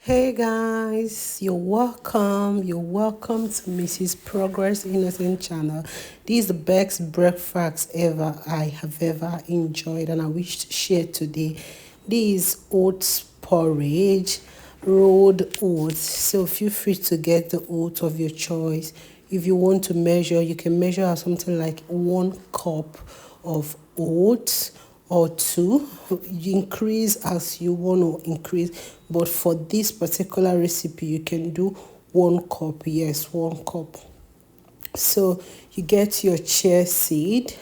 Hey guys, you're welcome. You're welcome to Mrs. Progress Innocent channel. This is the best breakfast ever I have ever enjoyed, and I wish to share today. This is oats porridge, rolled oats. So feel free to get the oats of your choice. If you want to measure, you can measure out something like 1 cup of oats or two. You increase as you want to increase, but for this particular recipe you can do 1 cup. Yes, 1 cup. So you get your chia seed.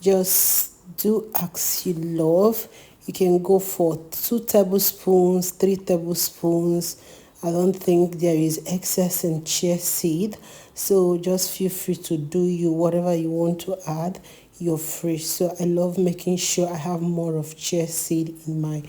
Just do as you love. You can go for 2 tablespoons, 3 tablespoons. I don't think there is excess in chia seed, so just feel free to do you whatever you want to add. You're free. So I love making sure I have more of chia seed in my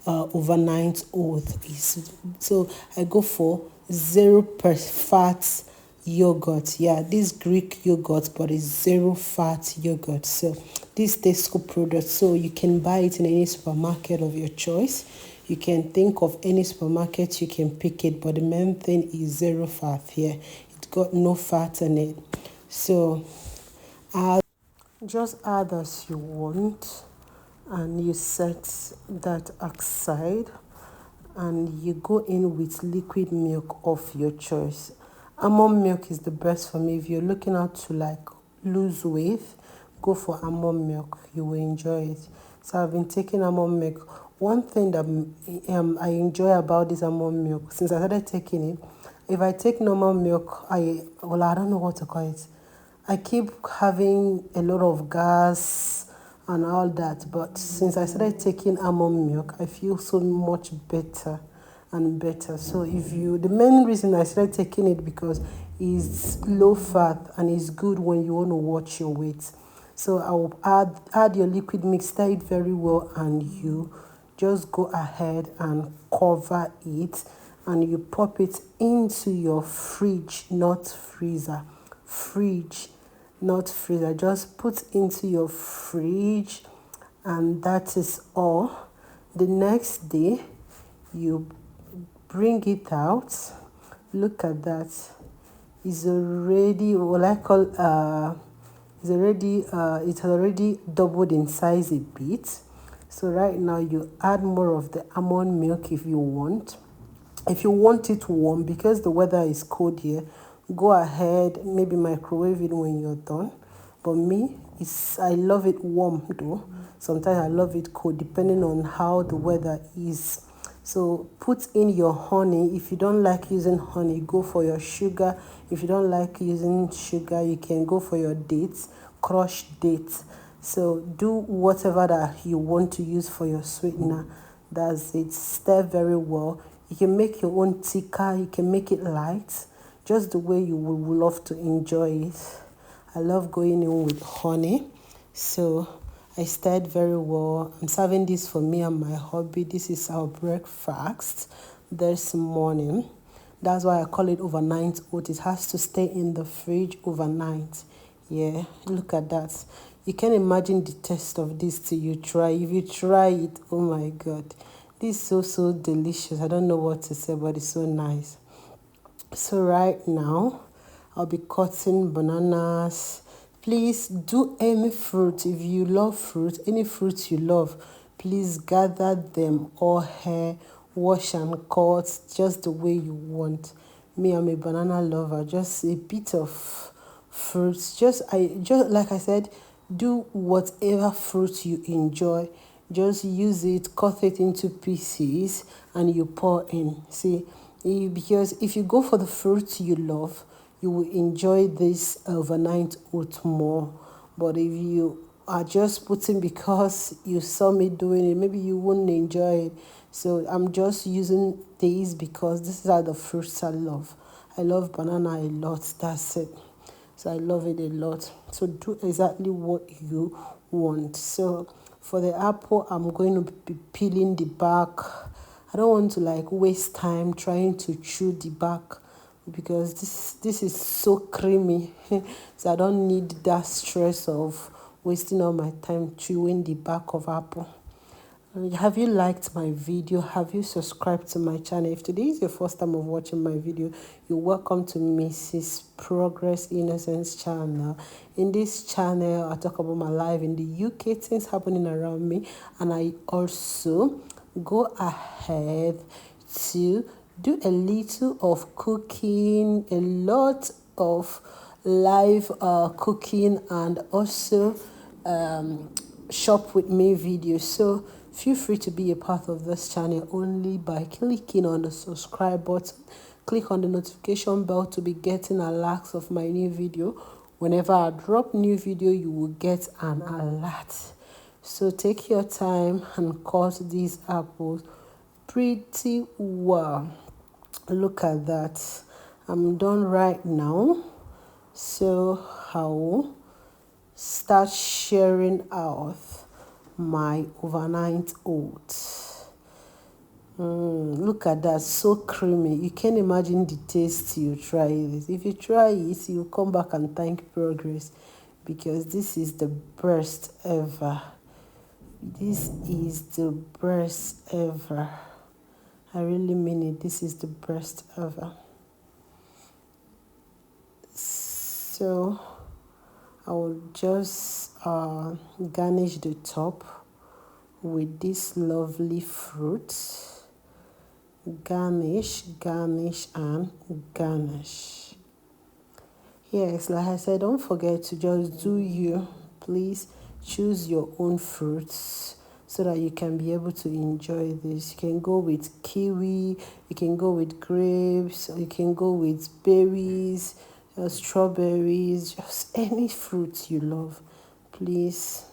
overnight oats. So I go for 0% fat yogurt. Yeah, this Greek yogurt, but it's 0 fat yogurt. So this Tesco product, so you can buy it in any supermarket of your choice. You can think of any supermarket, you can pick it, but the main thing is 0 fat here. It's got no fat in it. So just add as you want, and you set that aside, and you go in with liquid milk of your choice. Almond milk is the best for me. If you're looking out to like lose weight, go for almond milk. You will enjoy it. So I've been taking almond milk. One thing that I enjoy about this almond milk, since I started taking it, if I take normal milk, I don't know what to call it. I keep having a lot of gas and all that, but since I started taking almond milk, I feel so much better and better. So the main reason I started taking it because it's low fat and it's good when you want to watch your weight. So I will add your liquid mix, stir it very well, and you just go ahead and cover it, and you pop it into your fridge, not freezer. Fridge, not freezer. Just put into your fridge, and that is all. The next day, you bring it out. Look at that. It's already what I call it has already doubled in size a bit. So right now you add more of the almond milk if you want. If you want it warm, because the weather is cold here, go ahead, maybe microwave it when you're done. But me, I love it warm though. Sometimes I love it cold, depending on how the weather is. So put in your honey. If you don't like using honey, go for your sugar. If you don't like using sugar, you can go for your dates, crushed dates. So do whatever that you want to use for your sweetener. That's it. Stir very well. You can make your own thicker. You can make it light, just the way you would love to enjoy it. I love going in with honey. So I stirred very well. I'm serving this for me and my hubby. This is our breakfast this morning. That's why I call it overnight oat. It has to stay in the fridge overnight. Yeah, look at that. You can imagine the taste of this till you try. If you try it, oh my God. This is so delicious. I don't know what to say, but it's so nice. So right now, I'll be cutting bananas. Please do any fruit. If you love fruit, any fruit you love, please gather them all here, wash and cut just the way you want. Me, I'm a banana lover. Just a bit of fruits. Just like I said, do whatever fruit you enjoy. Just use it, cut it into pieces, and you pour in. See, because if you go for the fruits you love, you will enjoy this overnight oat more. But if you are just putting because you saw me doing it, maybe you wouldn't enjoy it. So I'm just using these because these are the fruits I love. I love banana a lot. That's it. So I love it a lot. So do exactly what you want. So for the apple, I'm going to be peeling the back. I don't want to like waste time trying to chew the back because this is so creamy. So I don't need that stress of wasting all my time chewing the back of apple. Have you liked my video? Have you subscribed to my channel? If today is your first time of watching my video, you're welcome to Mrs. Progress Innocence channel. In this channel, I talk about my life in the UK, things happening around me, and I also go ahead to do a little of cooking, a lot of live cooking, and also shop with me videos. So feel free to be a part of this channel only by clicking on the subscribe button. Click on the notification bell to be getting alerts of my new video. Whenever I drop new video, you will get an alert. So take your time and cut these apples pretty well. Look at that. I'm done right now. So I will start sharing out my overnight oats. Look at that, so creamy. You can't imagine the taste you try this. If you try it, you'll come back and thank Progress, because this is the best ever. This is the best ever. I really mean it. This is the best ever. So I will just garnish the top with this lovely fruit. Garnish, garnish, and garnish. Yes, like I said, don't forget to just do you. Please choose your own fruits so that you can be able to enjoy this. You can go with kiwi, you can go with grapes, or you can go with berries, strawberries, just any fruit you love. Please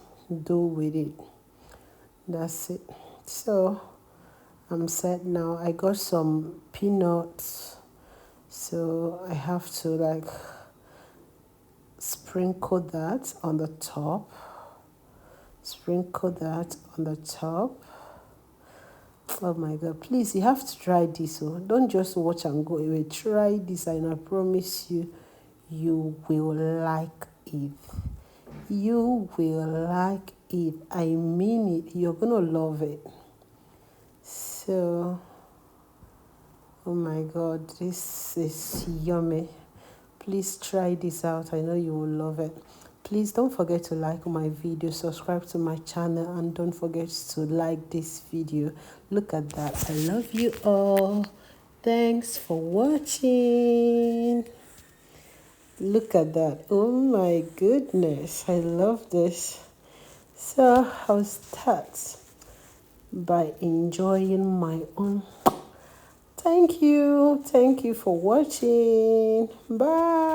do with it. That's it. So I'm set now. I got some peanuts, so I have to like sprinkle that on the top. Sprinkle that on the top. Oh my god, please, you have to try this. Oh, don't just watch and go away. Try this, and I promise you, you will like it. You will like it. I mean it. You're gonna love it. So, oh my god, this is yummy. Please try this out. I know you will love it. Please don't forget to like my video, subscribe to my channel, and don't forget to like this video. Look at that. I love you all. Thanks for watching. Look at that. Oh my goodness. I love this. So I'll start by enjoying my own. Thank you. Thank you for watching. Bye.